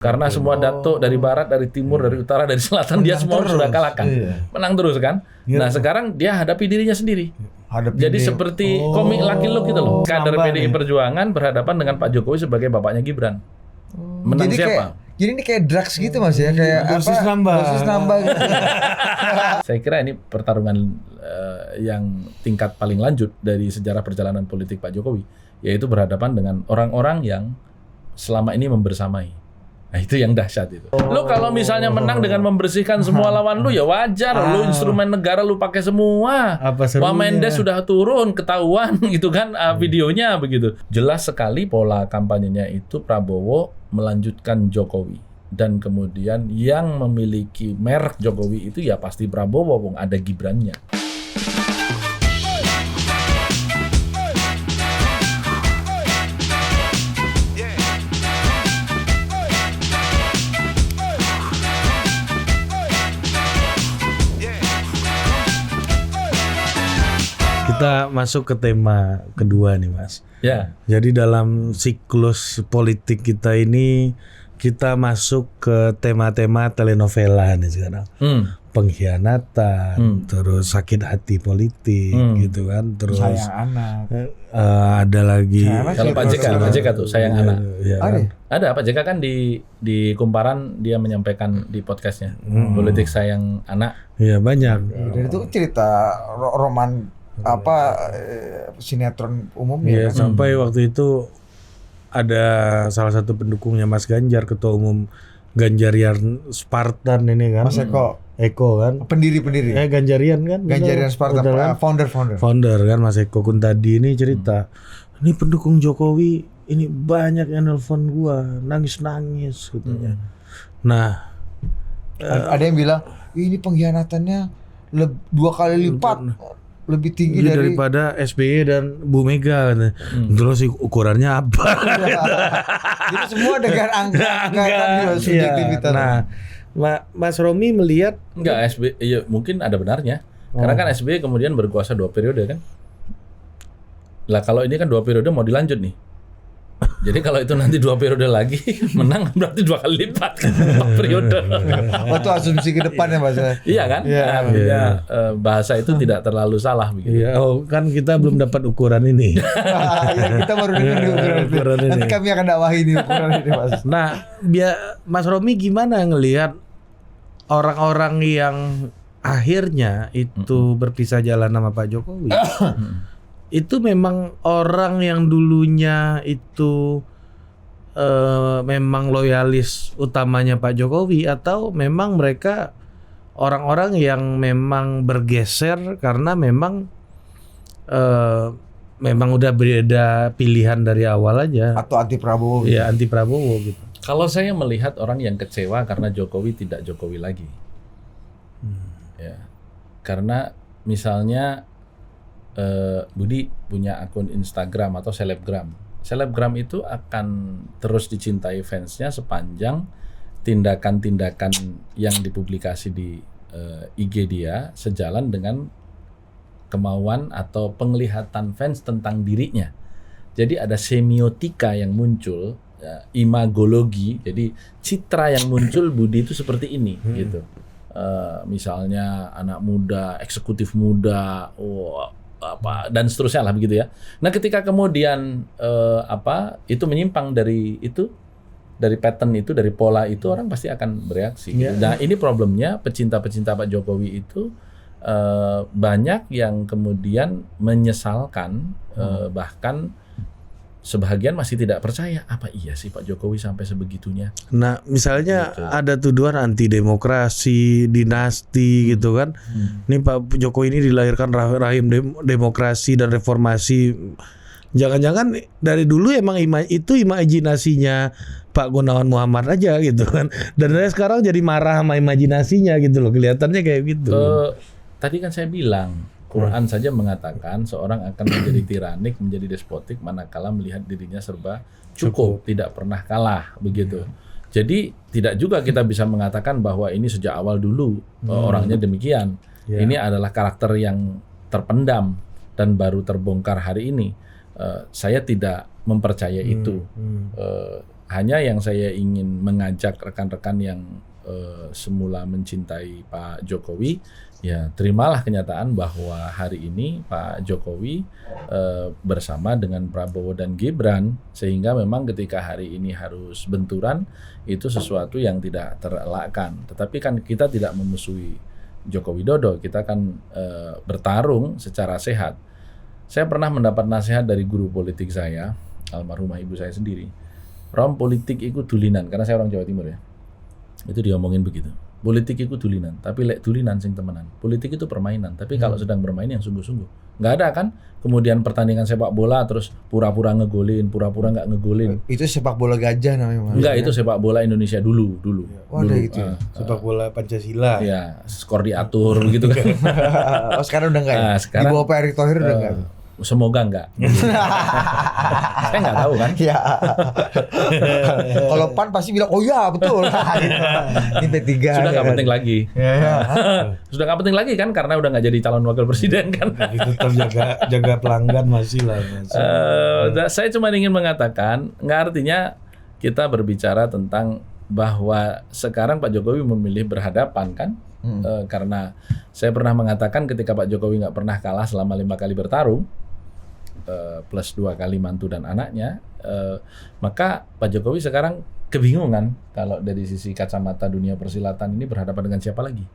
Karena semua datuk dari barat, dari timur, dari utara, dari selatan, dia semua sudah kalahkan. Menang terus kan. Nah sekarang dia hadapi dirinya sendiri. Jadi seperti komik Lucky Luke gitu loh. Kader PDI Perjuangan berhadapan dengan Pak Jokowi sebagai bapaknya Gibran. Menang Jadi siapa? Jadi ini kayak drugs gitu Mas ya, kayak dosis nambah gitu. Saya kira ini pertarungan yang tingkat paling lanjut dari sejarah perjalanan politik Pak Jokowi, yaitu berhadapan dengan orang-orang yang selama ini membersamai. Nah itu yang dahsyat itu. Lu kalau misalnya menang dengan membersihkan semua lawan lu ya wajar. Lu instrumen negara lu pakai semua. Wah Mendes sudah turun, ketahuan gitu kan videonya begitu. Jelas sekali pola kampanyenya itu Prabowo melanjutkan Jokowi. Dan kemudian yang memiliki merek Jokowi itu ya pasti Prabowo, wong ada Gibrannya. Kita masuk ke tema kedua nih Mas. Ya. Jadi dalam siklus politik kita ini kita masuk ke tema-tema telenovela nih sekarang. Pengkhianatan, terus sakit hati politik gitu kan, terus Sayang anak. Ada lagi Kalau Pak JK tuh sayang anak. Ya, kan? Ada Pak JK kan di Kumparan dia menyampaikan di podcastnya politik sayang anak. Iya banyak. Dan itu cerita roman sinetron umumnya. Iya, sampai waktu itu ada salah satu pendukungnya Mas Ganjar, ketua umum Ganjarian Spartan ini kan. Mas Eko kan. Pendiri. Ganjarian kan. Ganjarian Spartan, founder. Founder kan Mas Eko Kuntadi ini cerita. Ini pendukung Jokowi ini banyak yang nelpon gua, nangis katanya. Nah, ada yang bilang ini pengkhianatannya 2 kali lipat lebih tinggi daripada SBY dan Bu Mega kan. Terus ukurannya apa? Jadi semua dengan angka subjektivitas. Nah, Mas Romi melihat enggak SBY ya, mungkin ada benarnya. Karena kan SBY kemudian berkuasa 2 periode kan. Lah kalau ini kan 2 periode mau dilanjut nih. Jadi kalau itu nanti 2 periode lagi menang berarti 2 kali lipat kan 4 periode. Waktu asumsi ke depan ya Mas. Iya kan? Bahasa itu tidak terlalu salah begitu. Iya, kan kita belum dapat ukuran ini. Kita baru dengar ukuran ini. Nanti kami akan dakwahi ini ukuran ini Mas. Nah, Mas Romi gimana ngelihat orang-orang yang akhirnya itu berpisah jalan sama Pak Jokowi? Itu memang orang yang dulunya itu memang loyalis utamanya Pak Jokowi, atau memang mereka orang-orang yang memang bergeser karena memang udah beda pilihan dari awal aja, atau anti Prabowo? Iya, anti Prabowo gitu. Kalau saya melihat orang yang kecewa karena Jokowi tidak Jokowi lagi. Ya. Karena misalnya Budi punya akun Instagram atau selebgram. Selebgram itu akan terus dicintai fansnya sepanjang tindakan-tindakan yang dipublikasi di IG dia sejalan dengan kemauan atau penglihatan fans tentang dirinya. Jadi ada semiotika yang muncul, ya, imagologi. Jadi citra yang muncul Budi itu seperti ini gitu. Misalnya anak muda, eksekutif muda, dan seterusnya lah begitu ya. Nah ketika kemudian itu menyimpang dari itu, dari pattern itu, dari pola itu, orang pasti akan bereaksi. Gitu. Nah ini problemnya pecinta-pecinta Pak Jokowi itu banyak yang kemudian menyesalkan, bahkan sebagian masih tidak percaya, apa iya sih Pak Jokowi sampai sebegitunya. Nah misalnya gitu. Ada tuduhan anti demokrasi, dinasti gitu kan. Ini Pak Jokowi ini dilahirkan rahim demokrasi dan reformasi. Jangan-jangan dari dulu emang itu imajinasinya Pak Gunawan Muhammad aja gitu kan. Dan dari sekarang jadi marah sama imajinasinya gitu loh. Kelihatannya kayak gitu. Tadi kan saya bilang Quran saja mengatakan seorang akan menjadi tiranik, menjadi despotik manakala melihat dirinya serba cukup, tidak pernah kalah begitu. Jadi tidak juga kita bisa mengatakan bahwa ini sejak awal dulu orangnya demikian. Ini adalah karakter yang terpendam dan baru terbongkar hari ini. Saya tidak mempercayai itu. Hanya yang saya ingin mengajak rekan-rekan yang semula mencintai Pak Jokowi, ya terimalah kenyataan bahwa hari ini Pak Jokowi bersama dengan Prabowo dan Gibran, sehingga memang ketika hari ini harus benturan itu sesuatu yang tidak terelakkan. Tetapi kan kita tidak memusuhi Joko Widodo, kita kan bertarung secara sehat. Saya pernah mendapat nasihat dari guru politik saya, almarhumah ibu saya sendiri. Rom, politik itu dulinan, karena saya orang Jawa Timur ya. Itu diomongin begitu. Politik itu dulinan, tapi lek dulinan sing temenan. Politik itu permainan, tapi kalau sedang bermain yang sungguh-sungguh. Nggak ada kan kemudian pertandingan sepak bola terus pura-pura ngegolin, pura-pura nggak ngegolin. Itu sepak bola gajah namanya. Enggak, itu sepak bola Indonesia dulu. Oh, ada gitu ya? Sepak bola Pancasila. Ya, skor diatur begitu kan. Oh, sekarang udah enggak ya? Sekarang, di bawah Pak Erick Thohir udah enggak? Semoga enggak. Saya nggak tahu kan. Ya. Kalau PAN pasti bilang, oh iya betul. Ini P3. Sudah nggak penting lagi. Ya. Sudah nggak penting lagi kan, karena udah nggak jadi calon wakil presiden kan. Itu jaga pelanggan masih lah. Saya cuma ingin mengatakan, nggak artinya kita berbicara tentang bahwa sekarang Pak Jokowi memilih berhadapan kan. Karena saya pernah mengatakan ketika Pak Jokowi nggak pernah kalah selama 5 kali bertarung, plus 2 kali mantu dan anaknya, maka Pak Jokowi sekarang kebingungan kalau dari sisi kacamata dunia persilatan ini berhadapan dengan siapa lagi.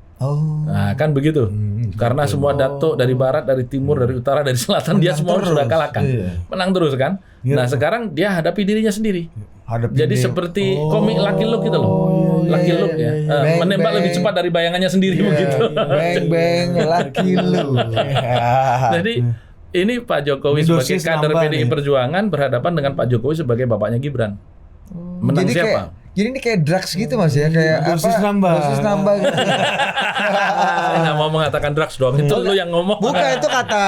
Nah kan begitu, karena semua dato dari barat, dari timur, dari utara, dari selatan, dia semua sudah kalahkan, menang terus kan. Nah sekarang dia hadapi dirinya sendiri. Jadi seperti komik Lucky Luke gitu loh. Lucky Luke ya. Menembak lebih cepat dari bayangannya sendiri begitu. Bang bang Lucky Luke. Jadi ini Pak Jokowi sebagai kader PDI Perjuangan berhadapan dengan Pak Jokowi sebagai bapaknya Gibran. Menang Jadi siapa? Jadi ini kayak drugs gitu Mas ya, kayak dosis nambah. Dosis nambah gitu. Saya nggak mau mengatakan drugs dong. Itu lu yang ngomong. Bukan, itu kata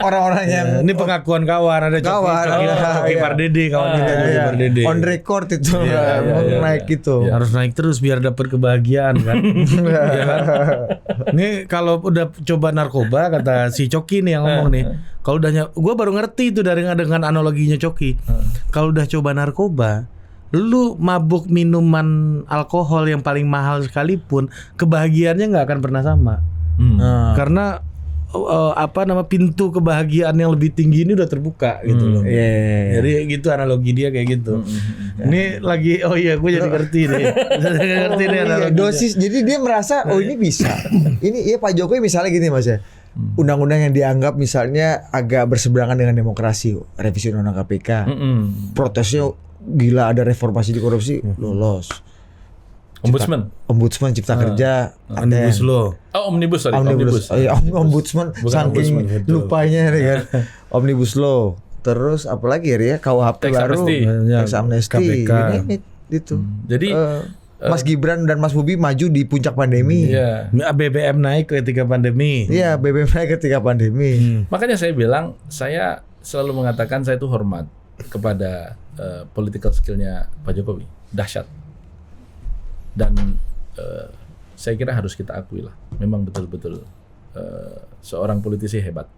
orang-orang yang Ini pengakuan kawan, ada Coki Pardede, kawan kita Coki Pardede. on record itu naik gitu. Harus naik terus biar dapat kebahagiaan kan. Ya kan? Ini kalau udah coba narkoba, kata si Coki nih yang ngomong nih. Kalau udah gue baru ngerti itu dengan analoginya Coki. Kalau udah coba narkoba, lu mabuk minuman alkohol yang paling mahal sekalipun, kebahagiaannya nggak akan pernah sama. Karena pintu kebahagiaan yang lebih tinggi ini udah terbuka gitu loh. Jadi gitu analogi dia kayak gitu. Ini lagi gue jadi ngerti nih. Ngerti nih analoginya. Dosis, jadi dia merasa ini bisa. Ini Pak Jokowi misalnya gini Mas ya. Undang-undang yang dianggap misalnya agak berseberangan dengan demokrasi, revisi undang-undang KPK. Protesnya gila, ada reformasi di korupsi, lolos. Ombudsman Cipta Kerja, Omnibus Law. Omnibus. Ombudsman saking lupanya nih kan. Omnibus Law. Terus apalagi ya, KUHP baru, Tax Amnesty, gitu. Jadi Mas Gibran dan Mas Bobi maju di puncak pandemi. BBM naik ketika pandemi. Iya, BBM naik ketika pandemi. Makanya saya bilang, saya selalu mengatakan saya itu hormat kepada political skillnya Pak Jokowi, dahsyat. Dan saya kira harus kita akui lah, memang betul-betul seorang politisi hebat.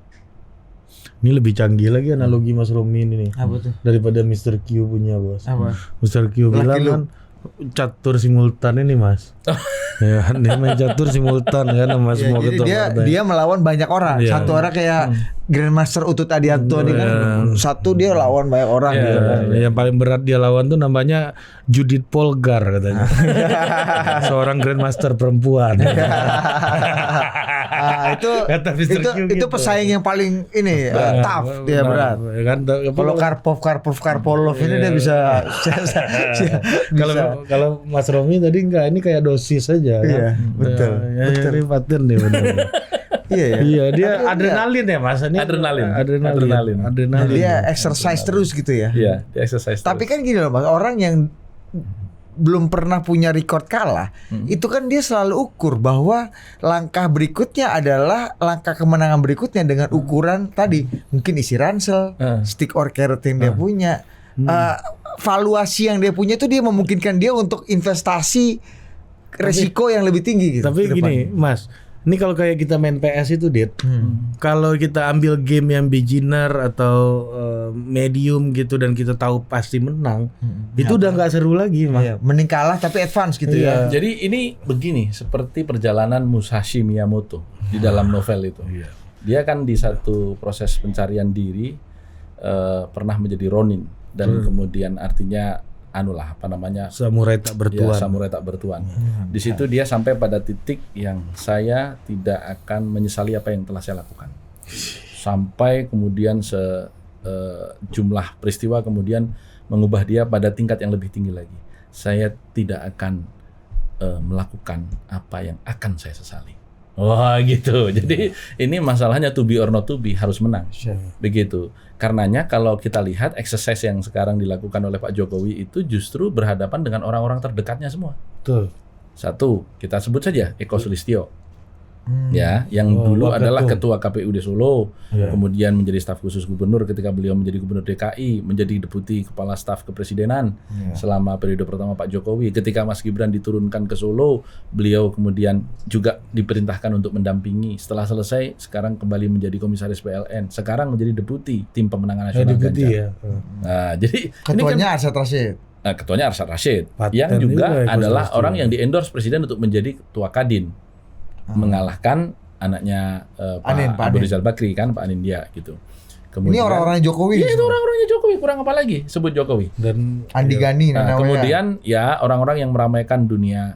Ini lebih canggih lagi analogi Mas Romi ini nih. Apa tuh? Daripada Mr. Q punya bos. Apa? Mr. Q bilang kan catur simultan ini Mas. Ya, dia main catur simultan kan sama semua ketua partai. Dia melawan banyak orang. Satu orang kayak Grandmaster Utut Adianto nih kan. Satu dia lawan banyak orang gitu kan. Yang paling berat dia lawan tuh namanya Judith Polgar katanya. Seorang Grandmaster perempuan. Itu pesaing yang paling ini tough, dia berat. Kalau Karpov ini dia bisa. Kalau Mas Romi tadi enggak, ini kayak dosis aja. Iya, kan? betul. Ini paten nih benar. Iya, dia adrenalin ya Mas. Ini adrenalin. Dia exercise terus gitu ya. Iya, dia exercise. Tapi kan gini loh Mas, orang yang belum pernah punya record kalah, itu kan dia selalu ukur bahwa langkah berikutnya adalah langkah kemenangan berikutnya dengan ukuran tadi, mungkin isi ransel, stick or carrot yang dia punya, valuasi yang dia punya itu dia memungkinkan dia untuk investasi resiko yang lebih tinggi gitu. Tapi gini Mas, Ini kalau kayak kita main PS itu, Dit. Kalau kita ambil game yang beginner atau medium gitu dan kita tahu pasti menang, itu udah nggak seru lagi, Mas. Iya, mending kalah tapi advance gitu ya. Jadi ini begini, seperti perjalanan Musashi Miyamoto di dalam novel itu. Dia kan di satu proses pencarian diri pernah menjadi Ronin dan kemudian artinya samurai tak bertuan. Ya, samurai tak bertuan. Di situ dia sampai pada titik yang saya tidak akan menyesali apa yang telah saya lakukan. Sampai kemudian jumlah peristiwa kemudian mengubah dia pada tingkat yang lebih tinggi lagi. Saya tidak akan melakukan apa yang akan saya sesali. Wah gitu. Jadi ini masalahnya to be or not to be, harus menang. Begitu. Karenanya kalau kita lihat exercise yang sekarang dilakukan oleh Pak Jokowi itu justru berhadapan dengan orang-orang terdekatnya semua. Betul. Satu, kita sebut saja Eko Sulistyo. Ya, yang dulu adalah ketua KPU di Solo, kemudian menjadi staf khusus gubernur ketika beliau menjadi gubernur DKI, menjadi deputi kepala staf kepresidenan selama periode pertama Pak Jokowi. Ketika Mas Gibran diturunkan ke Solo, beliau kemudian juga diperintahkan untuk mendampingi. Setelah selesai, sekarang kembali menjadi komisaris PLN. Sekarang menjadi deputi tim pemenangan nasional Deputi Ganjar. ya. Nah, jadi Ketuanya Arsyad Rashid. ketuanya Arsyad Rashid, Paten yang juga juga, adalah Eko orang yang di-endorse presiden untuk menjadi ketua Kadin. Mengalahkan anaknya Anin, Pak Abu Anin. Rizal Bakri kan, Pak Anindya gitu. Ini orang-orang Jokowi. Iya, itu orang-orangnya Jokowi, kurang apa lagi sebut Jokowi. Dan Andi Gani Nah, namanya. kemudian ya orang-orang yang meramaikan dunia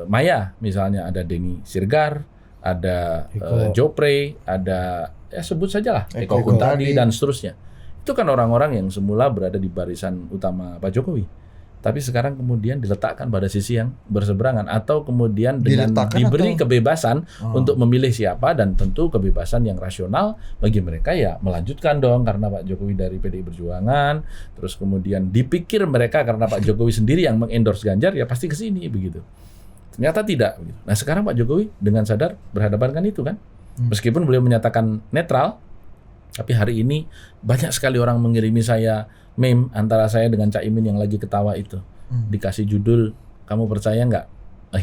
maya, misalnya ada Denny Sirgar, ada Jopre, ada ya sebut sajalah Eko Kuntadi dan seterusnya. Itu kan orang-orang yang semula berada di barisan utama Pak Jokowi. Tapi sekarang kemudian diletakkan pada sisi yang berseberangan atau kemudian dengan Diletakkan diberi atau? kebebasan untuk memilih siapa, dan tentu kebebasan yang rasional bagi mereka ya melanjutkan dong karena Pak Jokowi dari PDI Perjuangan, terus kemudian dipikir mereka karena Pak Jokowi sendiri yang mengendorse Ganjar ya pasti ke sini begitu. Ternyata tidak. Nah sekarang Pak Jokowi dengan sadar berhadapan kan itu kan, meskipun beliau menyatakan netral, tapi hari ini banyak sekali orang mengirimi saya meme antara saya dengan Cak Imin yang lagi ketawa itu, dikasih judul "Kamu percaya nggak?"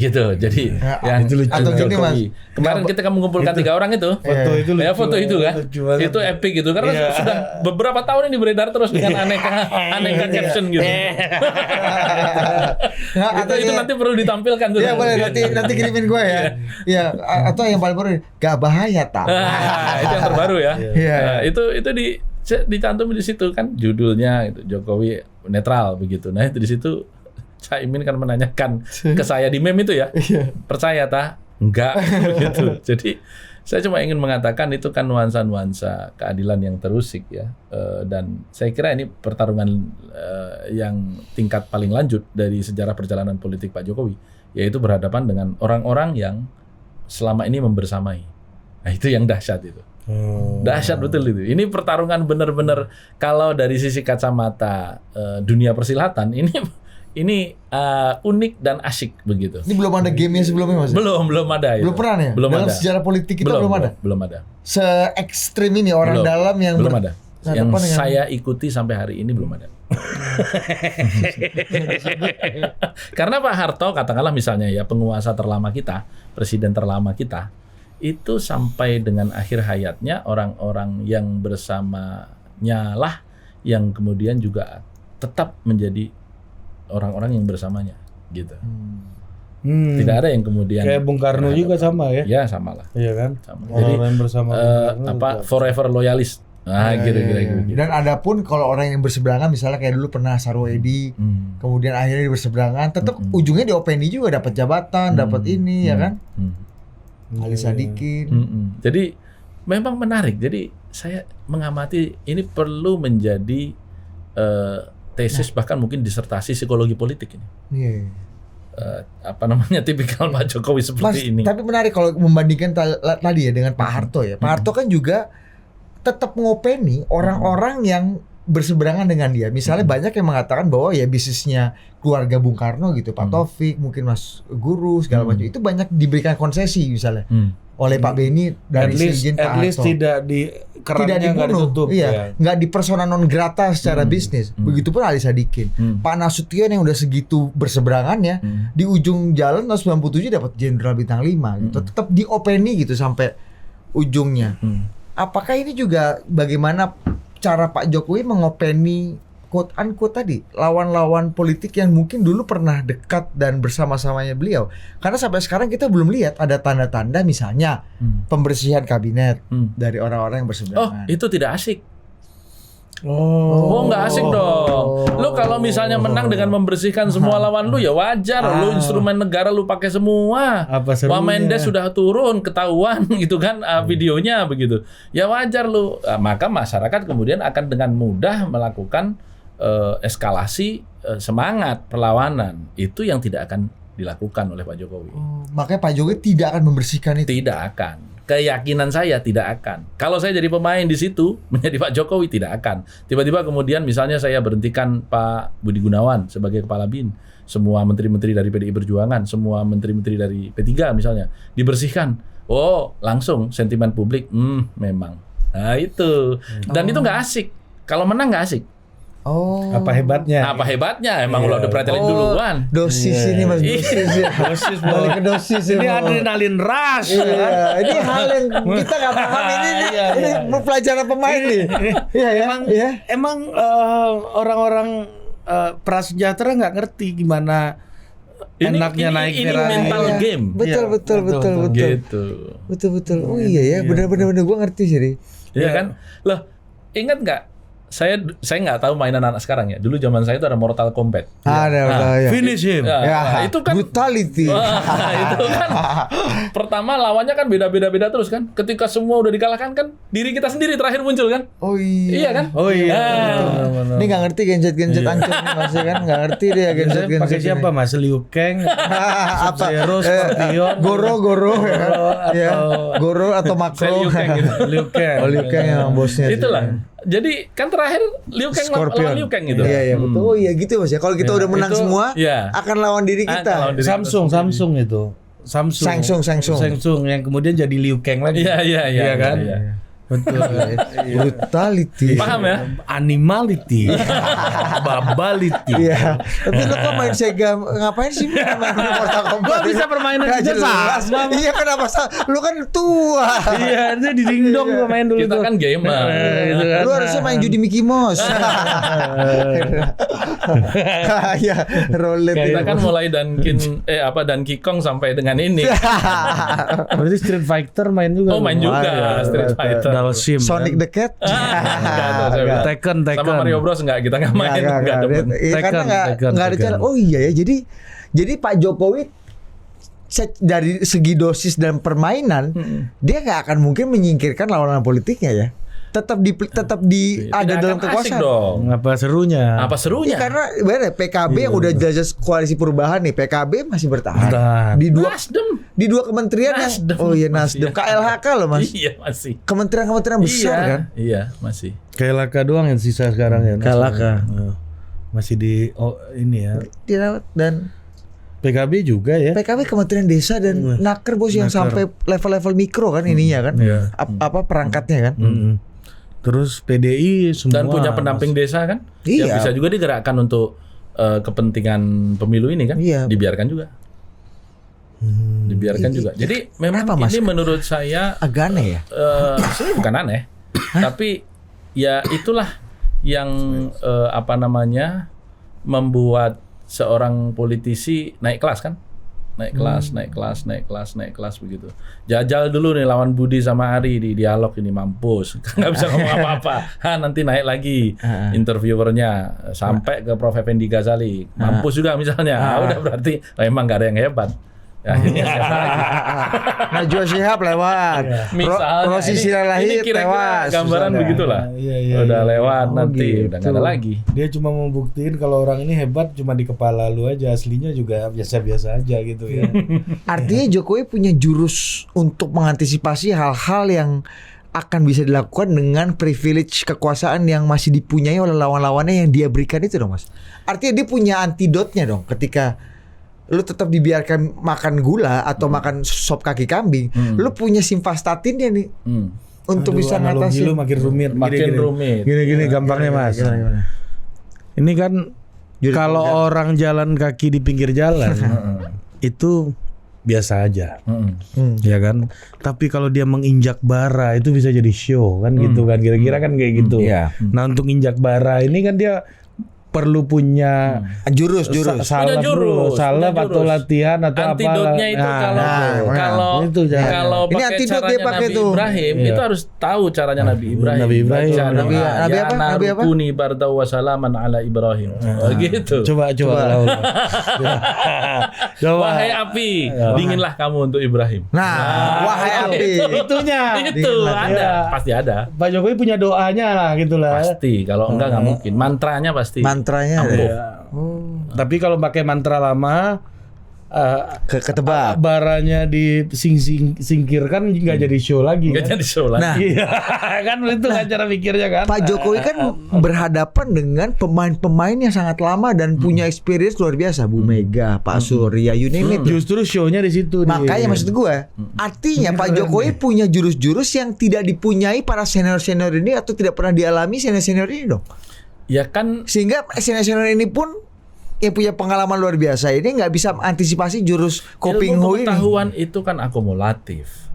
Gitu. Jadi yang itu lucu. Atau gini, Mas. Kemarin kita mengumpulkan 3 orang itu. foto itu lucu. Ya foto itu kan. Itu epic gitu karena sudah beberapa tahun ini beredar terus dengan aneka caption gitu. itu nanti perlu ditampilkan tuh. Ya boleh, nanti kirimin gue ya. Ya, atau yang paling baru, gak bahaya tak. Itu yang terbaru ya. Iya. Nah, itu dicantum di situ kan judulnya itu Jokowi netral begitu. Nah, itu di situ Cak Imin kan menanyakan ke saya di meme itu ya. Percaya tak? Enggak gitu. Jadi saya cuma ingin mengatakan itu kan nuansa-nuansa keadilan yang terusik ya. Dan saya kira ini pertarungan yang tingkat paling lanjut dari sejarah perjalanan politik Pak Jokowi, yaitu berhadapan dengan orang-orang yang selama ini membersamai. Nah, itu yang dahsyat itu. Dahsyat betul itu. Ini pertarungan benar-benar kalau dari sisi kacamata dunia persilatan ini unik dan asyik begitu. Ini belum ada game-nya sebelumnya, Mas? Belum ada itu. Belum pernah ya? Belum Dalam ada. sejarah politik kita belum ada? Belum ada. Se-ekstrim ini orang dalam yang belum ada. Yang dengan- saya ikuti sampai hari ini belum ada. Karena Pak Harto katakanlah misalnya ya, penguasa terlama kita, presiden terlama kita, itu sampai dengan akhir hayatnya orang-orang yang bersamanya lah yang kemudian juga tetap menjadi orang-orang yang bersamanya gitu. Tidak ada yang kemudian kayak Bung Karno juga sama ya. Ya sama lah. Iya kan? Sama. Orang yang bersama Bung Karno forever loyalis. Nah, gitu. Dan ada pun kalau orang yang berseberangan, misalnya kayak dulu pernah Sarwoedi, kemudian akhirnya berseberangan, tetap ujungnya di OPNI juga dapat jabatan, dapat ini ya kan? Ali Sadikin. Jadi memang menarik. Jadi saya mengamati ini perlu menjadi tesis bahkan mungkin disertasi psikologi politik ini. Iya. Tipikal Pak Jokowi Mas, seperti ini. tapi menarik kalau membandingkan tadi ya dengan Pak Harto ya. Pak Harto kan juga tetap ngopeni orang-orang yang berseberangan dengan dia. Misalnya banyak yang mengatakan bahwa ya bisnisnya keluarga Bung Karno gitu, Pak Taufik, mungkin Mas Guru segala macam itu banyak diberikan konsesi misalnya. oleh Pak Beni dari seizin Pak at least Harto. tidak di Tidak kerannya nggak dibunuh, ditutup. iya, Ya. nggak di persona non grata secara bisnis. Begitupun Ali Sadikin, Pak Nasution yang udah segitu berseberangannya di ujung jalan tahun 97 dapat Jenderal Bintang 5 gitu, tetap diopeni gitu sampai ujungnya. Apakah ini juga bagaimana cara Pak Jokowi mengopeni quote unquote tadi lawan-lawan politik yang mungkin dulu pernah dekat dan bersama-samanya beliau? Karena sampai sekarang kita belum lihat ada tanda-tanda misalnya pembersihan kabinet dari orang-orang yang Oh, berseberangan. itu tidak asik. Oh. Oh, nggak asik dong. Lu kalau misalnya menang dengan membersihkan semua lawan lu ya wajar. Lu instrumen negara lu pakai semua. Apa serunya? Wah, Mendes sudah turun ketahuan gitu kan videonya begitu. Ya wajar lu. Maka masyarakat kemudian akan dengan mudah melakukan eskalasi semangat perlawanan. Itu yang tidak akan dilakukan oleh Pak Jokowi. Makanya Pak Jokowi tidak akan membersihkan itu. Tidak akan. Keyakinan saya tidak akan. Kalau saya jadi pemain di situ menjadi Pak Jokowi tidak akan. Tiba-tiba kemudian misalnya saya berhentikan Pak Budi Gunawan sebagai kepala BIN, semua menteri-menteri dari PDI Perjuangan, semua menteri-menteri dari P3 misalnya dibersihkan. Oh, langsung sentimen publik, memang. Nah itu. Dan itu nggak asik. Kalau menang nggak asik. Oh. Apa hebatnya? Apa hebatnya? Emang udah pretelin duluan. Dosis ini Mas, dosis ya. Dosis, Balik ke dosis ya. Ini Bang. adrenalin rush. Iya, ini hal yang kita nggak paham ini pelajaran pemain nih. Iya ya. Iya. Emang orang-orang prasejahtera nggak ngerti gimana enaknya naik ini merah. mental Iya. game. Betul Iya, betul betul, betul betul. Gitu. Betul betul. Oh iya ya, benar-benar gua ngerti sih. Ri. Iya kan? Loh, ingat nggak? Saya nggak tahu mainan anak sekarang ya. Dulu zaman saya itu ada Mortal Kombat. Ada ya. Finish him. Ya, itu kan brutality. Wah, itu kan pertama lawannya kan beda-beda terus kan. Ketika semua udah dikalahkan kan diri kita sendiri terakhir muncul kan. Oh iya. Iya kan? Oh iya. Nah, Ini nggak ngerti genset-genset ancur nih masih kan nggak ngerti dia Biasanya genset-genset. pakai siapa? Mas Liu Kang, Apa? Sub-Zero, Scorpion, Goro ya kan? Ya. Goro atau Saya Makro. Liu Kang gitu. Liu Kang. Oh Liu Kang yang bosnya. Itulah. Jadi kan terakhir Liu Kang lawan Liu Kang gitu. Iya betul. Oh iya gitu Mas ya. Kalau kita udah menang Itu, semua iya. akan lawan diri kita. Akan lawan diri. Samsung itu. Samsung yang kemudian jadi Liu Kang lagi. Iya kan? iya. Betul. Brutality. Paham ya? Animality. Babality. Iya. Tapi lu kok main Sega ngapain sih main Mortal Kombat? Gua bisa permainan Nggak aja jelas. sama. Iya kenapa lu kan tua. Iya, itu di dingdong main dulu Kita tuh. kan gamer. Itu kan. Lu harusnya main judi Mickey Mouse. Iya, roulette. Kita kan mulai Donkey Kong sampai dengan ini. Berarti Street Fighter main juga. Oh, main juga Street Fighter. Dalsim. Sonic the Cat. Enggak tahu saya bilang. Tekken. Sama Mario Bros enggak, kita enggak main, enggak demen. Iya, karena Tekken. nggak ada cara. Oh iya ya. Jadi Pak Jokowi dari segi dosis dan permainan dia nggak akan mungkin menyingkirkan lawan politiknya ya. Tetap ada Tidak dalam akan asik kekuasaan. dong. Apa serunya? Apa serunya? Ya, karena bener PKB yang udah jelas koalisi perubahan nih, PKB masih bertahan. Bertahan. Di dua kementerian Nasdem. yang iya Masih Nasdem, ada. KLHK loh Mas. Iya masih. Kementerian besar kan. Iya masih. KLHK doang yang sisa sekarang ya. KLHK. Masih di ini ya. Dirawat dan PKB juga ya. PKB Kementerian Desa dan Naker bos yang sampai level-level mikro kan ininya kan. Iya. Apa perangkatnya kan. Terus PDI semua. Dan punya pendamping desa kan? Iya. Yang bisa juga digerakkan untuk kepentingan pemilu ini kan? Iya. Dibiarkan juga. Dibiarkan juga. Jadi memang Kenapa, Mas? ini menurut saya Agak aneh ya. sebenarnya bukan aneh, tapi ya itulah yang membuat seorang politisi naik kelas kan? Naik kelas begitu. Jajal dulu nih lawan Budi sama Ari di dialog ini mampus. Nggak bisa ngomong apa-apa. Nanti naik lagi interviewernya sampai ke Prof. Effendi Ghazali. Mampus juga misalnya. Udah berarti emang nggak ada yang hebat. Akhirnya siapa lagi? Najwa Shihab lewat. Misalnya Rosi ini Silalahir kira-kira tewas. gambaran misalnya. begitulah. Iya, Udah iya. lewat nanti gitu. udah nggak ada lagi. Dia cuma mau buktiin kalau orang ini hebat cuma di kepala lu aja, aslinya juga biasa-biasa aja gitu ya. Artinya Jokowi punya jurus untuk mengantisipasi hal-hal yang akan bisa dilakukan dengan privilege kekuasaan yang masih dipunyai oleh lawan-lawannya yang dia berikan itu dong Mas. Artinya dia punya antidotnya dong ketika lu tetap dibiarkan makan gula atau makan sop kaki kambing, lu punya simvastatinnya nih untuk bisa analogi ngatasin. lu makin rumit. Makin rumit. Gini gampangnya Mas. Gimana? Ini kan kalau orang jalan kaki di pinggir jalan itu biasa aja, ya kan. Tapi kalau dia menginjak bara itu bisa jadi show kan gitu kan. Kira-kira kan kayak gitu. Iya. Nah untuk injak bara ini kan dia perlu punya Jurus. salep atau latihan atau apa. Antidotnya itu kalau Ini pakai antidot dia caranya pakai Nabi tuh. Ibrahim itu harus tahu caranya Nabi Ibrahim. Nabi Ibrahim. Nabi apa? Nabi apa? Kuni barda wa salaman ala Ibrahim. Gitu. Coba. Wahai api, dinginlah kamu untuk Ibrahim. Nah, wahai api. Itunya. Itu ada, pasti ada. Pak Jokowi punya doanya lah gitu lah. Pasti, kalau enggak mungkin. Mantranya pasti. Mantranya ada. Ampuh. Tapi kalau pakai mantra lama Ketebak. baranya disingkirkan nggak jadi show lagi. Enggak Kan? jadi show lagi. Nah, Iya kan itu kan cara pikirnya kan. Pak Jokowi kan berhadapan dengan pemain-pemain yang sangat lama dan punya experience luar biasa. Bu Mega, Pak Surya, you name it. Justru show-nya di situ. Makanya maksud gue, artinya Pak Jokowi punya jurus-jurus yang tidak dipunyai para senior-senior ini atau tidak pernah dialami senior-senior ini dong. Ya kan Sehingga senior-senior ini pun yang punya pengalaman luar biasa ini nggak bisa antisipasi jurus Koping Ho ilmu ini. pengetahuan itu kan akumulatif.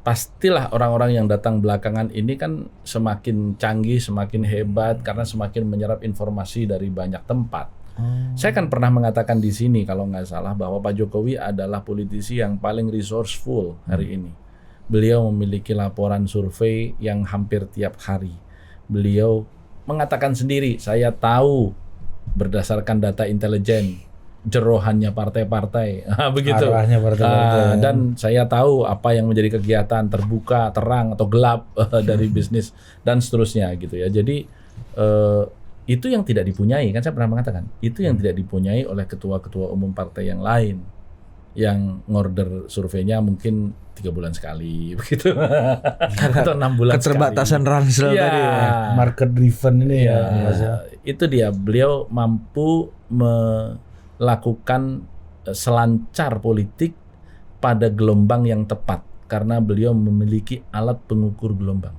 Pastilah orang-orang yang datang belakangan ini kan semakin canggih, semakin hebat karena semakin menyerap informasi dari banyak tempat. Saya kan pernah mengatakan di sini kalau nggak salah bahwa Pak Jokowi adalah politisi yang paling resourceful hari ini. Beliau memiliki laporan survei yang hampir tiap hari. Beliau mengatakan sendiri, saya tahu berdasarkan data intelijen jerohannya partai-partai, begitu. Arahnya partai-partai. Dan saya tahu apa yang menjadi kegiatan terbuka, terang atau gelap dari bisnis dan seterusnya gitu ya. Jadi itu yang tidak dipunyai, kan saya pernah mengatakan itu yang tidak dipunyai oleh ketua-ketua umum partai yang lain yang ngorder surveinya mungkin 3 bulan sekali begitu atau 6 bulan Keterbatasan sekali. ransel Iya. tadi ya. Market driven ini Ya, ya. itu dia, beliau mampu melakukan selancar politik pada gelombang yang tepat karena beliau memiliki alat pengukur gelombang.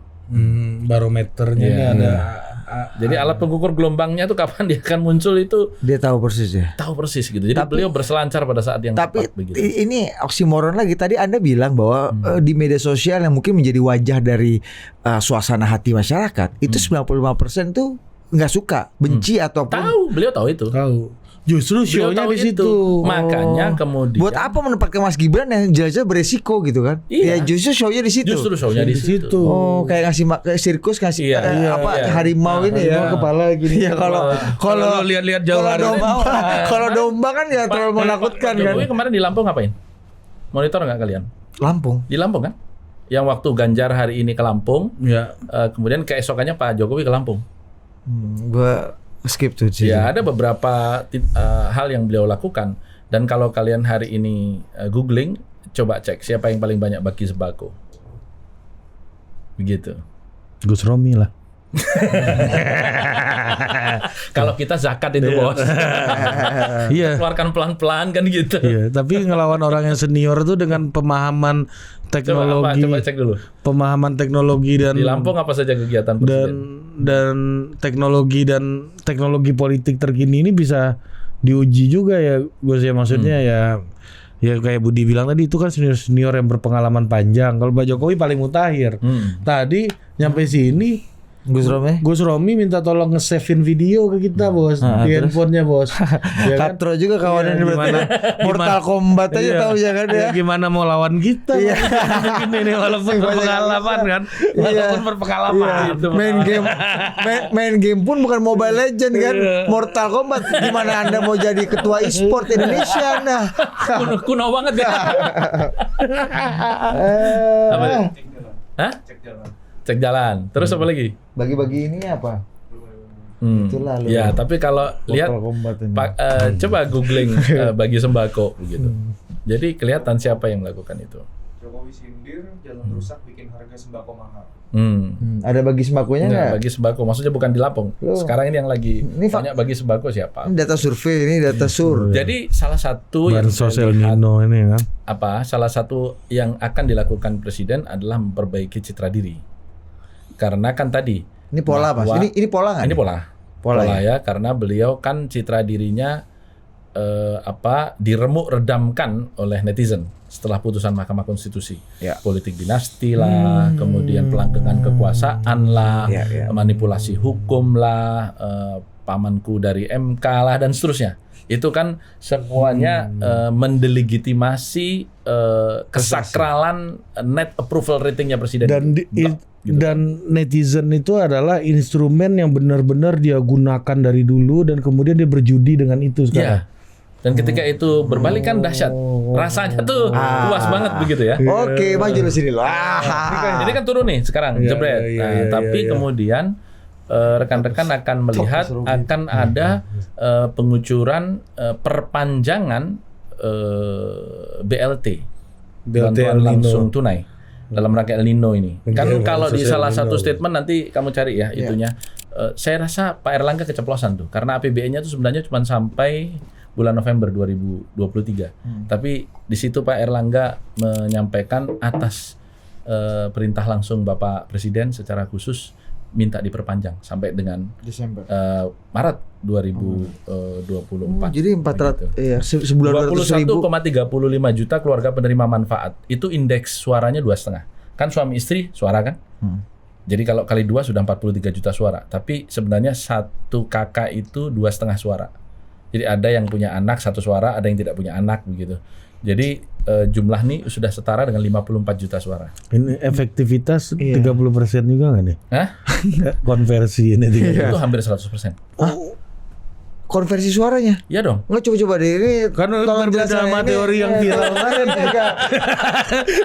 Barometernya Iya. ini ada. Jadi alat pengukur gelombangnya tuh kapan dia akan muncul itu Dia tahu persis ya. tahu persis gitu. Jadi beliau berselancar pada saat yang Tapi tepat begitu. ini oksimoron lagi. Tadi Anda bilang bahwa di media sosial yang mungkin menjadi wajah dari suasana hati masyarakat itu 95% tuh nggak suka, benci ataupun Beliau tahu itu. Tahu. Justru Beliau show-nya tahu di situ. Makanya kemudian buat apa menempatkan Mas Gibran yang jelas-jelas beresiko gitu kan? Iya. Ya justru show-nya di situ. Justru show-nya di situ. Oh, kayak ngasih kayak sirkus ngasih Iya, iya. harimau ini ya. Kepala gini. Iya kalau lu lihat-lihat jauh kalau hari domba kalau domba kan ya terlalu menakutkan Pak kan. Jokowi kemarin di Lampung ngapain? Monitor nggak kalian? Lampung. Di Lampung kan? Yang waktu Ganjar hari ini ke Lampung, Ya. kemudian keesokannya Pak Jokowi ke Lampung. Gua skip tuh sih. Ya ada beberapa hal yang beliau lakukan. Dan kalau kalian hari ini googling, coba cek siapa yang paling banyak bagi sembako. Begitu. Gus Romi lah. Kalau kita zakat itu bos, Iya. keluarkan pelan-pelan kan gitu. Iya, tapi ngelawan orang yang senior itu dengan pemahaman teknologi, Coba cek dulu. pemahaman teknologi dan Di Lampung apa saja kegiatan presiden? dan teknologi politik terkini ini bisa diuji juga ya, Gus ya, maksudnya ya kayak Budi bilang tadi itu kan senior yang berpengalaman panjang. Kalau Pak Jokowi paling mutakhir. Tadi nyampe sini Gus Romi minta tolong nge-save-in video ke kita bos di handphonenya bos. Ya kan? Katro juga kawanan Iya, berarti. gimana- Mortal Kombat aja Iya. tahu ya kan ya. Gimana mau lawan kita? Iya. Mungkin ini walaupun berpengalaman kan, walaupun berpengalaman. Iya. Gitu. Main game pun bukan Mobile Legend kan, Mortal Kombat. Gimana Anda mau jadi ketua e-sport Indonesia nah? Kuno banget kan? Apa? Hah? Cek jalan. Terus apa lagi? Bagi-bagi ini apa? Itulah lu. Ya, tapi kalau lihat Kombat ini. coba googling bagi sembako begitu. Jadi kelihatan siapa yang melakukan itu. Jokowi sindir, jalan rusak bikin harga sembako mahal. Ada bagi sembakonya Enggak, nggak? bagi sembako. Maksudnya bukan di Lampung. Loh. Sekarang ini yang lagi Ini banyak bagi sembako siapa? Ini data survei, ini data sur. Jadi salah satu yang Bansos saya El lihat, Nino ini kan. salah satu yang akan dilakukan presiden adalah memperbaiki citra diri. Karena kan tadi Ini pola Mas. bahwa- Ini pola nggak? ini pola Pola ya, karena beliau kan citra dirinya diremuk redamkan oleh netizen setelah putusan Mahkamah Konstitusi. Ya. Politik dinasti lah, kemudian pelanggengan kekuasaan lah, Ya, ya. manipulasi hukum lah, pamanku dari MK lah dan seterusnya. Itu kan semuanya mendelegitimasi kesakralan net approval ratingnya presiden. Dan Blok, gitu. dan netizen itu adalah instrumen yang benar-benar dia gunakan dari dulu dan kemudian dia berjudi dengan itu sekarang. Iya. Dan ketika itu berbalik kan dahsyat. Rasanya tuh puas banget begitu ya. Oke, maju lu sini lo. Ini kan turun nih sekarang, Iya, jebret. iya, Nah, iya, tapi iya. kemudian rekan-rekan akan melihat akan ada pengucuran perpanjangan BLT, bantuan El Nino. langsung tunai dalam rangka El Nino ini. Kan Iya, kalau di sosial salah El satu Nino. statement nanti kamu cari ya itunya. Saya rasa Pak Erlangga keceplosan tuh karena APBN-nya tuh sebenarnya cuma sampai bulan November 2023. Tapi di situ Pak Erlangga menyampaikan atas perintah langsung Bapak Presiden secara khusus minta diperpanjang sampai dengan Desember. Maret 2024. Jadi 400 Begitu. iya, sebulan 200.000. 21,35 juta keluarga penerima manfaat. Itu indeks suaranya 2,5. Kan suami istri suara kan? Jadi kalau kali 2 sudah 43 juta suara. Tapi sebenarnya satu kakak itu 2,5 suara. Jadi ada yang punya anak 1 suara, ada yang tidak punya anak begitu. Jadi jumlah nih sudah setara dengan 54 juta suara. Ini efektivitas Iya. 30% juga nggak nih? Hah? Konversi ini Itu hampir 100%. Konversi suaranya. Iya dong. Nggak coba deh ini. Karena tolong berbeda jelasin sama ini. teori yang viral kemarin.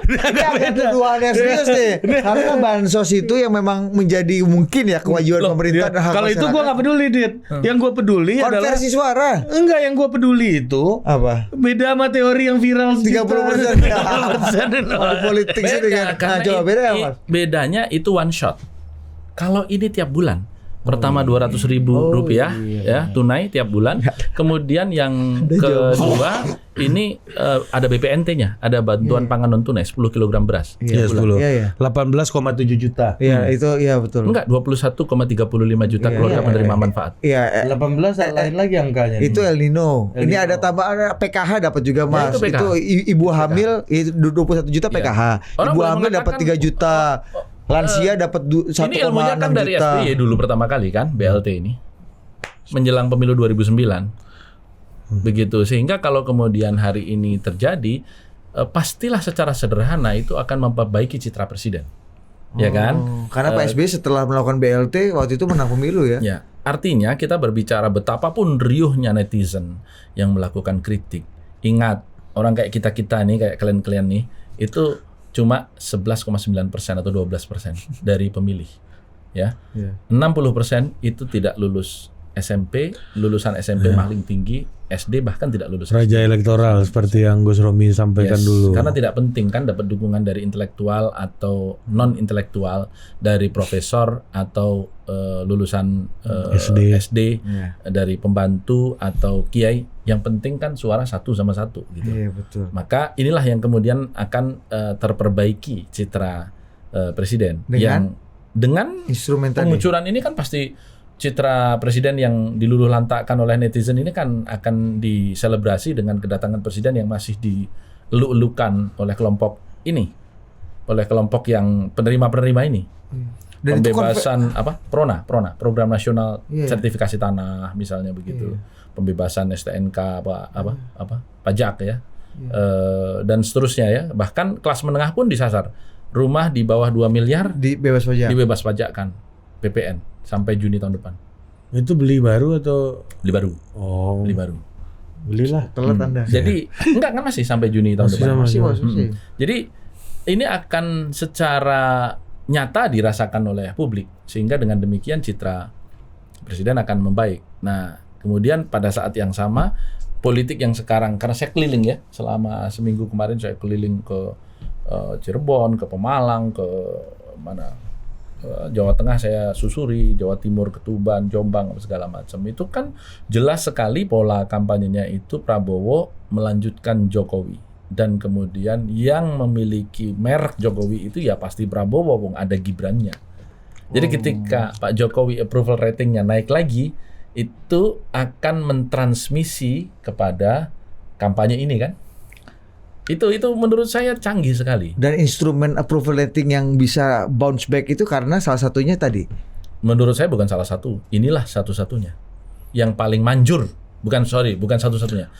Ini agak tuduhan yang serius nih. Karena bansos itu yang memang menjadi mungkin ya kewajiban pemerintah dan hak Kalau itu masyarakat. gua nggak peduli, Dit. Yang gua peduli adalah Konversi suara. enggak, yang gua peduli itu Apa? beda sama teori yang viral 30%. 30%. Politik sih dengan. Nah, karena coba beda ya, Mas. bedanya itu one shot. Kalau ini tiap bulan. Pertama 200.000 rupiah ya tunai tiap bulan. Kemudian yang kedua ini ada BPNT-nya, ada bantuan pangan non tunai 10 kg beras. Iya, 10. Iya, iya. 18,7 juta. Iya, itu iya betul. Enggak, 21,35 juta keluarga penerima manfaat. Iya, 18 lain lagi angkanya. itu El Nino. Ini ada tambahan PKH dapat juga Mas. itu PKH. Itu ibu hamil itu 21 juta PKH. Orang Ibu boleh hamil dapat mengatakan, 3 juta. Lansia dapat 1,6 Ini ilmunya kan dari juta. SBY dulu pertama kali kan BLT ini. Menjelang pemilu 2009. Begitu, sehingga kalau kemudian hari ini terjadi pastilah secara sederhana itu akan memperbaiki citra presiden. Ya kan? Karena Pak SBY setelah melakukan BLT waktu itu menang pemilu ya. Ya, artinya kita berbicara betapapun riuhnya netizen yang melakukan kritik. Ingat, orang kayak kita-kita nih, kayak kalian-kalian nih, itu cuma 11,9% atau 12% dari pemilih. Ya. 60% itu tidak lulus SMP, lulusan SMP paling tinggi, SD bahkan tidak lulus. Raja elektoral seperti yang Gus Romi sampaikan Yes, dulu. karena tidak penting kan dapat dukungan dari intelektual atau non intelektual, dari profesor atau lulusan SD, dari pembantu atau kiai. Yang penting kan suara 1 sama 1 gitu. Iya betul. Maka inilah yang kemudian akan terperbaiki citra presiden yang dengan Instrumen tadi. pengucuran ini kan pasti citra presiden yang diluluh lantakkan oleh netizen ini kan akan diselebrasi dengan kedatangan presiden yang masih dieluk-elukan oleh kelompok ini, oleh kelompok yang penerima-penerima ini. Dan itu Pembebasan PRONA, program nasional Iya. sertifikasi tanah misalnya begitu. Pembebasan STNK pajak ya. Dan seterusnya ya. Bahkan kelas menengah pun disasar. Rumah di bawah 2 miliar di bebas pajak. dibebas pajakkan PPN sampai Juni tahun depan. Itu beli baru atau Beli baru. oh, Beli baru. belilah. Telat Anda. Jadi enggak kan masih sampai Juni tahun Masih depan. sama. Masih. Jadi ini akan secara nyata dirasakan oleh publik, sehingga dengan demikian citra presiden akan membaik. Nah, kemudian pada saat yang sama politik yang sekarang, karena saya keliling ya selama seminggu kemarin, saya keliling ke Cirebon, ke Pemalang, ke mana Jawa Tengah saya susuri, Jawa Timur ke Tuban, Jombang, segala macam. Itu kan jelas sekali pola kampanyenya itu Prabowo melanjutkan Jokowi. Dan kemudian yang memiliki merek Jokowi itu ya pasti Prabowo, wong ada Gibrannya. Jadi ketika Pak Jokowi approval ratingnya naik lagi, itu akan mentransmisi kepada kampanye ini kan. Itu menurut saya canggih sekali. Dan instrumen approval rating yang bisa bounce back itu karena salah satunya tadi. Menurut saya bukan salah satu, inilah satu-satunya yang paling manjur. Bukan satu-satunya.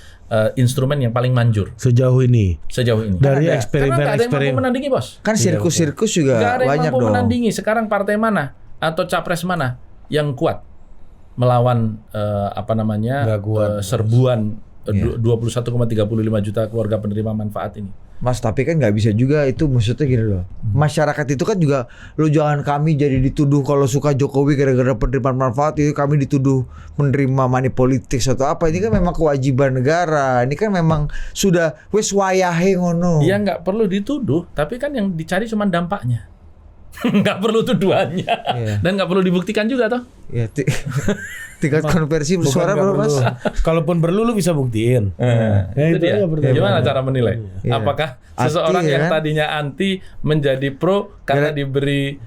Instrumen yang paling manjur sejauh ini. Dari karena nggak ada yang mampu menandingi, Bos. Kan sirkus-sirkus juga Nggak ada yang banyak mampu dong. menandingi. Sekarang partai mana atau capres mana yang kuat melawan Nggak kuat. serbuan 21,35 juta keluarga penerima manfaat ini. Mas, tapi kan nggak bisa juga itu, maksudnya gini loh. Masyarakat itu kan juga, lo jangan kami jadi dituduh kalau suka Jokowi gara-gara penerimaan manfaat, itu kami dituduh menerima money politik atau apa. Ini kan memang kewajiban negara. Ini kan memang sudah wis wayahe ngono. Ya nggak perlu dituduh, tapi kan yang dicari cuma dampaknya. Nggak perlu tuduhannya. Iya. Dan nggak perlu dibuktikan juga toh. Ya, tingkat konversi suara berapa, Mas? Kalaupun perlu lu bisa buktiin. Itu dia. aja pertanyaan. Gimana cara menilai? Iya. Apakah Anti, seseorang ya yang kan? tadinya anti menjadi pro karena diberi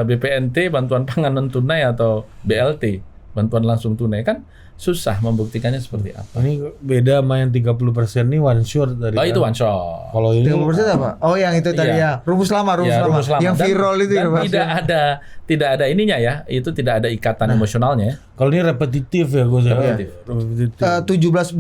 BPNT, bantuan pangan non tunai, atau BLT, bantuan langsung tunai, kan susah membuktikannya seperti apa. Ini beda sama yang 30% nih one shot dari. Oh, itu one shot. Kalau ini 30% apa? Oh, yang itu tadi Iya. ya. Rumus lama. Ya, rumus lama. Yang viral itu dan ya, Mas. tidak ada ininya ya. Itu tidak ada ikatan emosionalnya ya. kalau ini repetitif ya gue Repetitif. repetitif. 13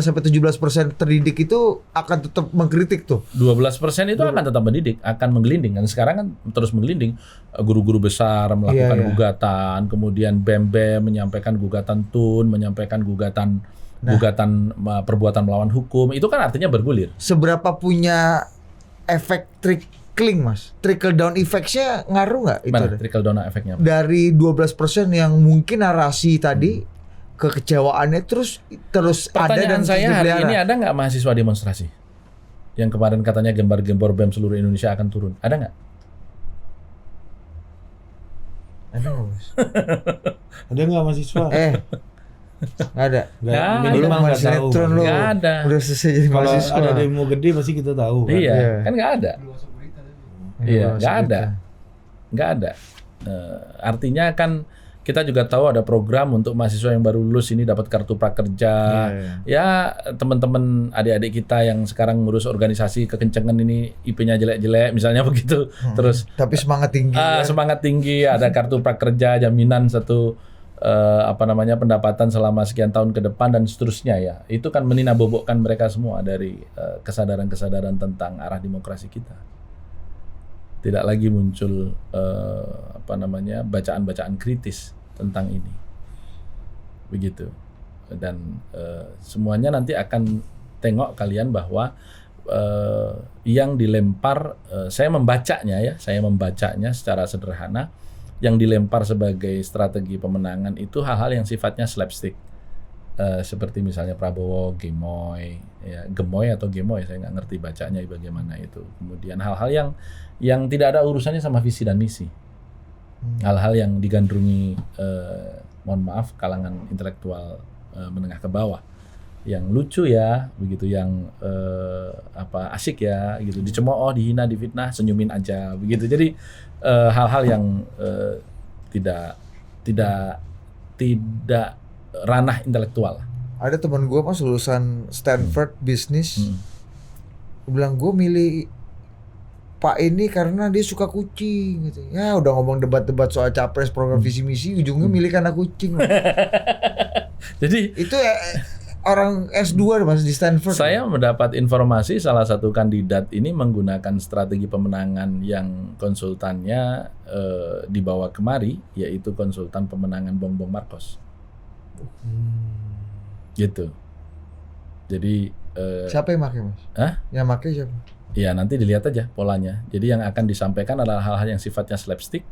sampai 17% terdidik itu akan tetap mengkritik tuh. 12% itu akan tetap mendidik, akan menggelinding. Dan sekarang kan terus menggelinding. Guru-guru besar melakukan Iya. gugatan, kemudian BEM menyampaikan gugatan TUN, menyampaikan gugatan perbuatan melawan hukum. Itu kan artinya bergulir. Seberapa punya efek trickling, Mas? Trickle down effect-nya ngaruh nggak itu? Gimana trickle down efeknya? Dari 12% yang mungkin narasi tadi kekecewaannya terus ada dan Pertanyaan terus saya hari dipelihara. ini, ada nggak mahasiswa demonstrasi? Yang kemarin katanya gembar-gembor BEM seluruh Indonesia akan turun. Ada nggak? Ada nggak, Mas? Ada nggak mahasiswa? Nggak ada. Nggak ada. Lu Minimal main nggak tahu. sinetron lu. Nggak ada. Udah selesai jadi Kalau mahasiswa. ada demo gede pasti kita tahu kan. Iya, Iya. kan nggak ada. Iya, Iya, masuk nggak ada. gitu. Nggak ada. Artinya kan kita juga tahu ada program untuk mahasiswa yang baru lulus ini dapat kartu prakerja. Iya. Ya, teman-teman adik-adik kita yang sekarang ngurus organisasi kekencengan ini IP-nya jelek-jelek misalnya begitu. Terus Tapi semangat tinggi. Ya. semangat tinggi, ada kartu prakerja, jaminan satu pendapatan selama sekian tahun ke depan dan seterusnya ya. Itu kan meninabobokkan mereka semua dari kesadaran-kesadaran tentang arah demokrasi kita. Tidak lagi muncul bacaan-bacaan kritis tentang ini, begitu. Dan semuanya nanti akan tengok kalian bahwa yang dilempar, saya membacanya secara sederhana, yang dilempar sebagai strategi pemenangan itu hal-hal yang sifatnya slapstick, seperti misalnya Prabowo gemoy, ya, gemoy atau gemoy, saya nggak ngerti bacanya bagaimana itu. Kemudian hal-hal yang tidak ada urusannya sama visi dan misi, hal-hal yang digandrungi, mohon maaf, kalangan intelektual menengah ke bawah, yang lucu ya, begitu, yang asik ya, gitu, dicemooh, dihina, difitnah, senyumin aja, begitu. Jadi hal-hal yang tidak ranah intelektual. Ada teman gue, Mas, lulusan Stanford bisnis. Dia bilang, gue milih Pak ini karena dia suka kucing gitu. Ya udah ngomong debat-debat soal capres program visi misi, ujungnya milih karena kucing. Jadi Itu orang S2 Mas di Stanford. saya mendapat informasi salah satu kandidat ini menggunakan strategi pemenangan yang konsultannya dibawa kemari, yaitu konsultan pemenangan Bongbong Marcos. Gitu. Jadi Siapa yang pakai, Mas? Hah? Yang pakai siapa? ya nanti dilihat aja polanya. Jadi yang akan disampaikan adalah hal-hal yang sifatnya slapstick,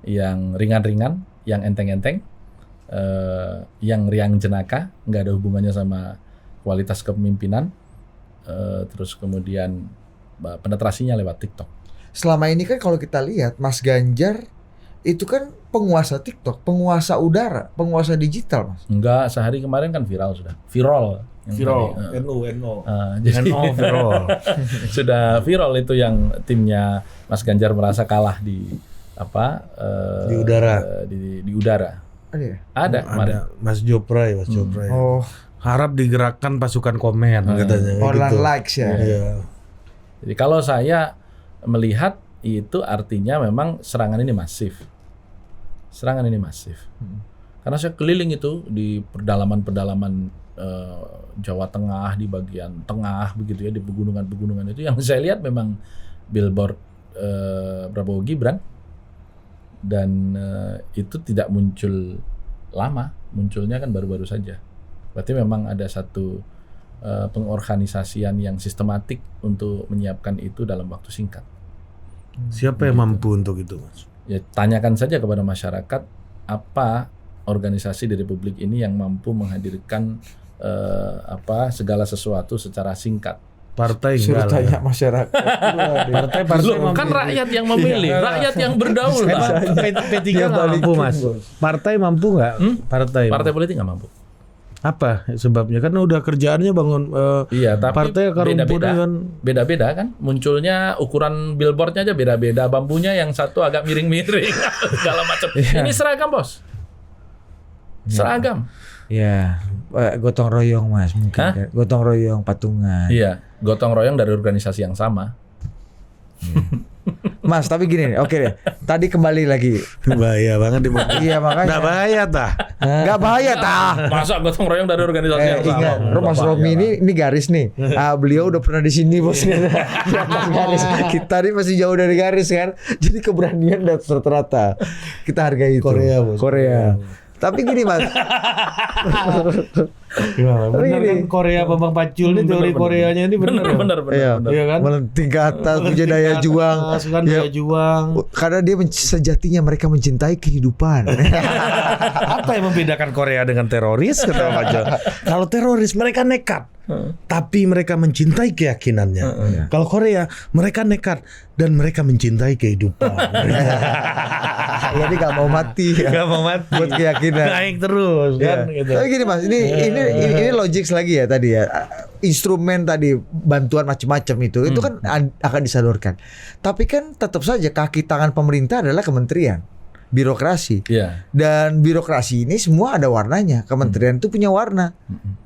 yang ringan-ringan, yang enteng-enteng, yang riang jenaka, nggak ada hubungannya sama kualitas kepemimpinan, terus kemudian penetrasinya lewat TikTok. Selama ini kan kalau kita lihat Mas Ganjar itu kan penguasa TikTok, penguasa udara, penguasa digital, Mas. Enggak, sehari kemarin kan viral sudah. Viral. NO. Jadi viral. sudah viral itu yang timnya Mas Ganjar merasa kalah di Di udara. Di udara. Ada ya? Ada kemarin. Ada Mas Jopray. Oh, Harap digerakkan pasukan komen katanya. online gitu. likes ya. Iya. Jadi kalau saya melihat itu artinya memang serangan ini masif. Karena saya keliling itu di pedalaman-pedalaman Jawa Tengah, di bagian tengah begitu ya, di pegunungan-pegunungan itu yang saya lihat memang billboard Prabowo Gibran, dan itu tidak muncul lama, munculnya kan baru-baru saja. Berarti memang ada satu pengorganisasian yang sistematik untuk menyiapkan itu dalam waktu singkat. Siapa yang mampu untuk itu, Mas? Ya, tanyakan saja kepada masyarakat apa organisasi di Republik ini yang mampu menghadirkan segala sesuatu secara singkat. Partai Suruh enggak lah. tanya masyarakat. Partai Loh, kan rakyat yang memilih, rakyat yang berdaulat. P3 nggak mampu, Mas. Partai mampu nggak? Partai politik nggak mampu. Apa sebabnya? Karena udah kerjaannya bangun Iya, tapi partai akar rumputnya kan. Beda-beda kan. Munculnya ukuran billboardnya aja beda-beda. Bambunya yang satu agak miring-miring, segala macam. Ini seragam, Bos. Seragam. Ya, gotong royong, Mas, mungkin. Hah? Kan? Gotong royong, patungan. Iya, gotong royong dari organisasi yang sama. Mas, tapi gini nih, oke deh. Tadi kembali lagi. Bahaya banget di Iya, makanya. Nggak bahaya tah. Nggak bahaya tah. Masa gotong royong dari organisasi yang sama? Ingat, Mas Romi ini garis nih. Beliau udah pernah di sini, Bos. Di atas garis. Kita ini masih jauh dari garis kan. Jadi keberanian dan tertata. Kita hargai itu. Korea, Bos. Korea. Tapi gini, Mas. Benar kan Korea Bambang Pacul ini teori Koreanya ini benar. Iya, Iya kan? melenting ke atas, punya daya juang. Kan Ya, daya juang. karena dia sejatinya mereka mencintai kehidupan. Apa yang membedakan Korea dengan teroris? Kata Pak Jo. Kalau teroris mereka nekat, tapi mereka mencintai keyakinannya. Kalau Korea mereka nekat dan mereka mencintai kehidupan. Jadi gak mau mati. Gak mau mati. Buat keyakinan. Naik terus kan. Ya. Gitu. Tapi gini, Mas, ini logik lagi ya tadi ya. Instrumen tadi bantuan macam-macam itu kan akan disalurkan. Tapi kan tetap saja kaki tangan pemerintah adalah kementerian, birokrasi. Iya. Dan birokrasi ini semua ada warnanya. Kementerian itu punya warna.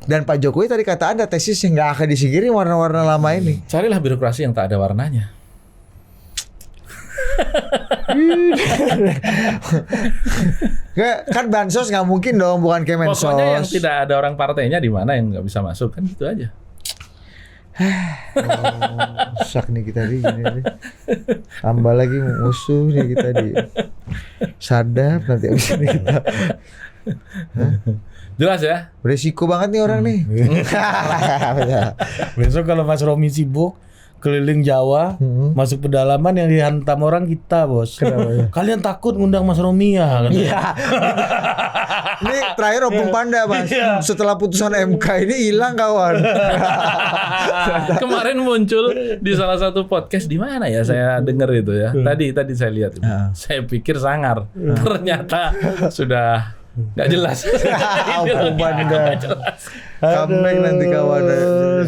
Dan Pak Jokowi tadi kata Anda tesis yang nggak akan disingkiri warna-warna lama ini. Carilah birokrasi yang tak ada warnanya. Kan bansos nggak mungkin dong, bukan Kemensos. Pokoknya yang tidak ada orang partainya di mana yang nggak bisa masuk, kan gitu aja. Rusak nih kita di gini nih. Tambah lagi musuh nih kita di. Sadap nanti abis ini kita. Jelas ya? Beresiko banget nih orang nih. Besok kalau Mas Romi sibuk keliling Jawa, masuk pedalaman yang dihantam orang kita, Bos. Kalian takut ngundang Mas Romi ya? Iya. Ini terakhir Opung Panda, Mas. Setelah putusan MK ini hilang kawan. Kemarin muncul di salah satu podcast di mana ya saya dengar itu ya. Tadi saya lihat itu. Saya pikir sangar. Ternyata sudah nggak jelas. Opung Panda. Comeback nanti kawan.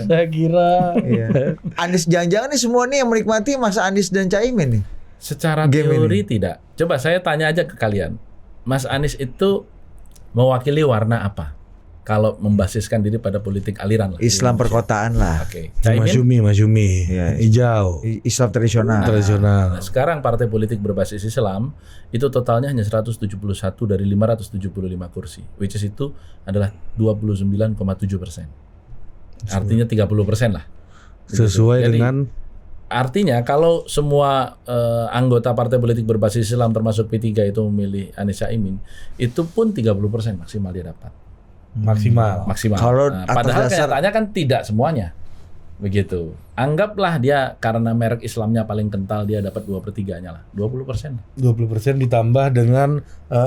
Saya kira. Iya. Anies jangan-jangan nih semua nih yang menikmati Mas Anies dan Caimin nih. Secara Game teori ini. tidak. Coba saya tanya aja ke kalian. Mas Anies itu mewakili warna apa? Kalau membasiskan diri pada politik aliran lah. Islam perkotaan lah. Oke. Mas Caimin. Yumi. Iya. Hijau. Islam tradisional. Tradisional. Nah, sekarang partai politik berbasis Islam itu totalnya hanya 171 dari 575 kursi, which is itu adalah 29,7%. Artinya 30% lah. Sesuai Jadi, dengan artinya kalau semua anggota partai politik berbasis Islam termasuk P3 itu memilih Anies Caimin, itu pun 30% maksimal dia dapat. maksimal. Maksimal. Kalau Nah, atas padahal dasar- kenyataannya kan tidak semuanya. Begitu. Anggaplah dia karena merek Islamnya paling kental, dia dapat 2/3-nya lah, 20%. 20% ditambah dengan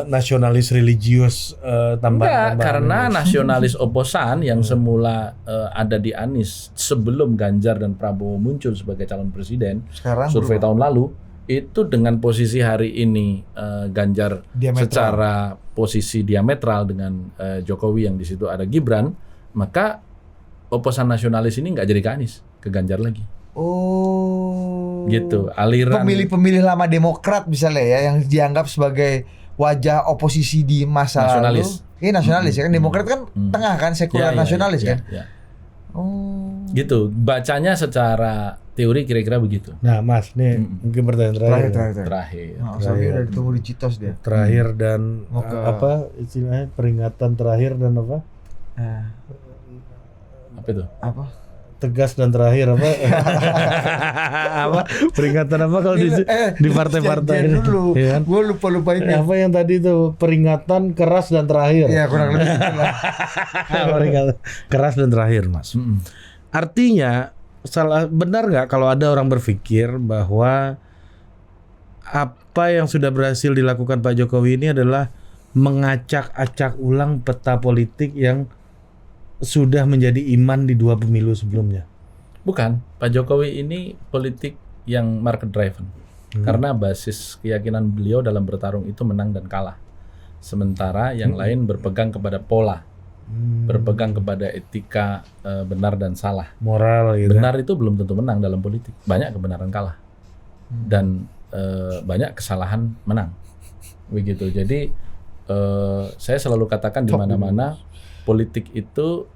nasionalis religius tambahan. Enggak, karena nasionalis oposan yang semula ada di Anies sebelum Ganjar dan Prabowo muncul sebagai calon presiden, Sekarang survei berubah. tahun lalu, itu dengan posisi hari ini Ganjar Diametral. secara posisi diametral dengan Jokowi yang di situ ada Gibran, maka oposan nasionalis ini nggak jadi ke Anies, ke Ganjar lagi. Oh. Gitu, aliran Pemilih-pemilih lama Demokrat misalnya ya yang dianggap sebagai wajah oposisi di masa Nasionalis. lalu. Iya nasionalis ya kan. Demokrat kan tengah kan, sekuler Ya, ya, nasionalis ya, kan. ya. Oh. Gitu, bacanya secara teori kira-kira begitu. Nah, Mas, nih mungkin pertanyaan terakhir. Terakhir. Nah, Sofi udah ditunggu di Citos dia. Terakhir dan Mau ke- apa istilahnya peringatan terakhir dan apa? Nah, Apa itu? apa? Tegas dan terakhir apa? Apa peringatan apa kalau di partai-partai ini? janjian dulu. Iya kan? Gue lupa ini. Apa yang tadi itu peringatan keras dan terakhir? Iya kurang lebih gitu lah. Peringatan keras dan terakhir, Mas. Artinya benar nggak kalau ada orang berpikir bahwa apa yang sudah berhasil dilakukan Pak Jokowi ini adalah mengacak-acak ulang peta politik yang sudah menjadi iman di 2 pemilu sebelumnya? Bukan, Pak Jokowi ini politik yang market driven. Karena basis keyakinan beliau dalam bertarung itu menang dan kalah. Sementara yang lain berpegang kepada pola, berpegang kepada etika benar dan salah. Moral gitu. Benar itu belum tentu menang dalam politik. Banyak kebenaran kalah. Dan banyak kesalahan menang. Begitu. Jadi saya selalu katakan di mana-mana politik itu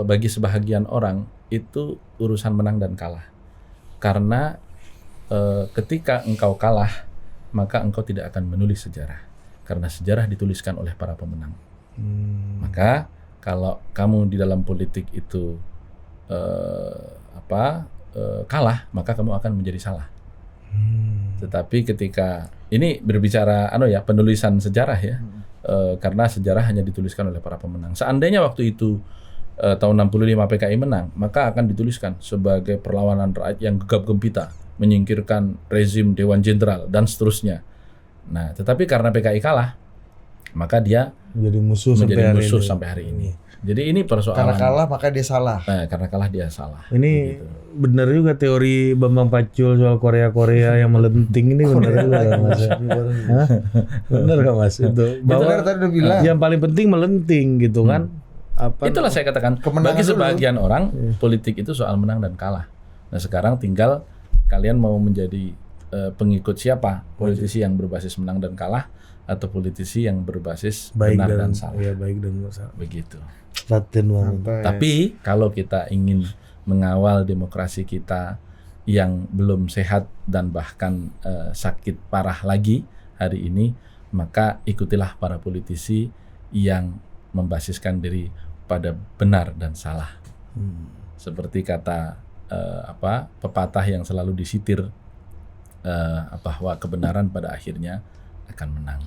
bagi sebahagian orang itu urusan menang dan kalah. Karena ketika engkau kalah, maka engkau tidak akan menulis sejarah. Karena sejarah dituliskan oleh para pemenang. Maka kalau kamu di dalam politik itu kalah, maka kamu akan menjadi salah. Tetapi ketika ini berbicara penulisan sejarah ya, karena sejarah hanya dituliskan oleh para pemenang. Seandainya waktu itu tahun 65 PKI menang, maka akan dituliskan sebagai perlawanan rakyat yang gegap gempita, menyingkirkan rezim Dewan Jenderal dan seterusnya. Nah, tetapi karena PKI kalah, maka dia Menjadi musuh sampai hari ini. Jadi ini persoalan. Karena kalah maka dia salah. Karena kalah dia salah. Ini benar juga teori Bambang Pacul soal Korea yang melenting ini benar juga kan, Mas? Hah? Benar gak Mas? Itu bahwa tadi udah bilang. yang paling penting melenting gitu kan? Itulah saya katakan, Kemenangan bagi dulu. sebagian orang politik itu soal menang dan kalah. Nah sekarang tinggal kalian mau menjadi pengikut siapa? Politisi yang berbasis menang dan kalah atau politisi yang berbasis benar dan salah. Iya, baik dan salah. Begitu. Latin banget. Tapi kalau kita ingin mengawal demokrasi kita yang belum sehat dan bahkan sakit parah lagi hari ini, maka ikutilah para politisi yang membasiskan diri pada benar dan salah. Seperti kata pepatah yang selalu disitir, bahwa kebenaran pada akhirnya akan menang.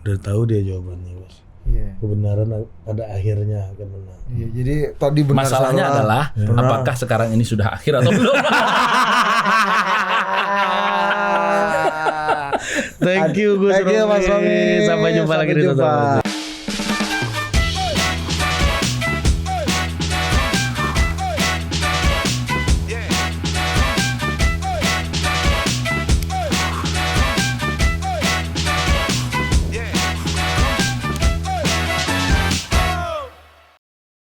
Udah tahu dia jawabannya, Mas. Iya. Kebenaran pada akhirnya akan menang. Iya, jadi tadi benar Masalahnya salah. adalah apakah sekarang ini sudah akhir atau belum? Thank you Gus Thank you, Mas Romi. Romi. Sampai jumpa lagi di Sampai jumpa. Toto.